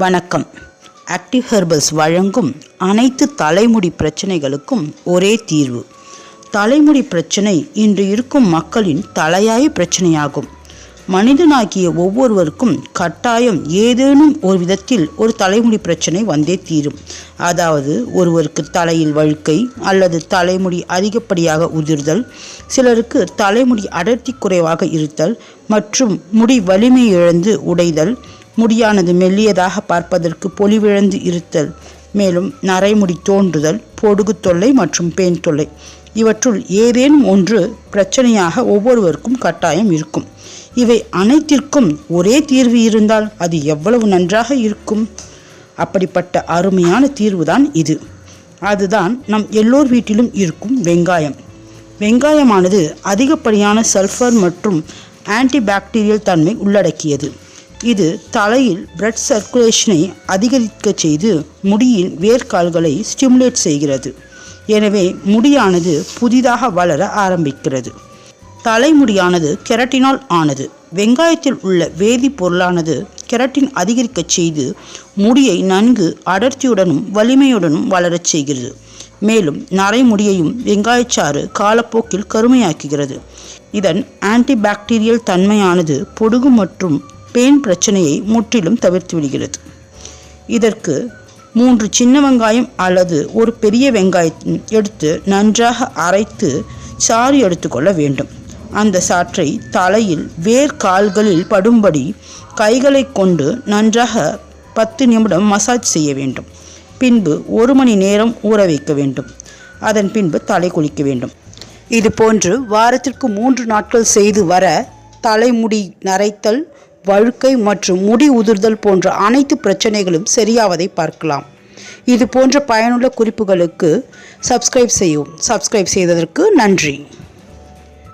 வணக்கம். Active herbals வழங்கும் அனைத்து தலைமுடி பிரச்சனைகளுக்கும் ஒரே தீர்வு. தலைமுடி பிரச்சனை இன்று இருக்கும் மக்களின் தலையாய பிரச்சனையாகும். மனிதனாகிய ஒவ்வொருவருக்கும் கட்டாயம் ஏதேனும் ஒரு விதத்தில் ஒரு தலைமுடி பிரச்சனை வந்தே தீரும். அதாவது ஒருவருக்கு தலையில் வழுக்கை அல்லது தலைமுடி அதிகப்படியாக உதிர்தல், சிலருக்கு தலைமுடி அடர்த்தி குறைவாக இருத்தல் மற்றும் முடி வலிமை இழந்து உடைதல், முடியானது மெல்லியதாக பார்ப்பதற்கு பொலிவிழந்து இருத்தல், மேலும் நரைமுடி தோன்றுதல், பொடுகு தொல்லை மற்றும் பேன் தொல்லை, இவற்றுள் ஏதேனும் ஒன்று பிரச்சனையாக ஒவ்வொருவருக்கும் கட்டாயம் இருக்கும். இவை அனைத்திற்கும் ஒரே தீர்வு இருந்தால் அது எவ்வளவு நன்றாக இருக்கும். அப்படிப்பட்ட அருமையான தீர்வுதான் இது. அதுதான் நம் எல்லோர் வீட்டிலும் இருக்கும் வெங்காயம். வெங்காயமானது அதிகப்படியான சல்ஃபர் மற்றும் ஆன்டிபாக்டீரியல் தன்மை உள்ளடக்கியது. இது தலையில் பிளட் சர்க்குலேஷனை அதிகரிக்க செய்து முடியின் வேர்க்கால்களை ஸ்டிமுலேட் செய்கிறது. எனவே முடியானது புதிதாக வளர ஆரம்பிக்கிறது. தலைமுடியானது கெரட்டினால் ஆனது. வெங்காயத்தில் உள்ள வேதிப்பொருளானது கெரட்டின் அதிகரிக்க செய்து முடியை நன்கு அடர்த்தியுடனும் வலிமையுடனும் வளரச் செய்கிறது. மேலும் நரைமுடியையும் வெங்காயச்சாறு காலப்போக்கில் கருமையாக்குகிறது. இதன் ஆன்டிபாக்டீரியல் தன்மையானது பொடுகு மற்றும் பேன் பிரச்சனையை முற்றிலும் தவிர்த்து விடுகிறது. இதற்கு 3 சின்ன வெங்காயம் அல்லது ஒரு பெரிய வெங்காயம் எடுத்து நன்றாக அரைத்து சாறு எடுத்துக்கொள்ள வேண்டும். அந்த சாற்றை தலையில் வேர்க்கால்களில் படும்படி கைகளை கொண்டு நன்றாக 10 நிமிடம் மசாஜ் செய்ய வேண்டும். பின்பு 1 மணி நேரம் ஊற வைக்க வேண்டும். அதன் பின்பு தலை குளிக்க வேண்டும். இது போன்று வாரத்திற்கு 3 நாட்கள் செய்து வர தலைமுடி நரைத்தல், வழுக்கை மற்றும் முடி உதிர்தல் போன்ற அனைத்து பிரச்சனைகளும் சரியாவதை பார்க்கலாம். இது போன்ற பயனுள்ள குறிப்புகளுக்கு சப்ஸ்கிரைப் செய்யவும். சப்ஸ்கிரைப் செய்ததற்கு நன்றி.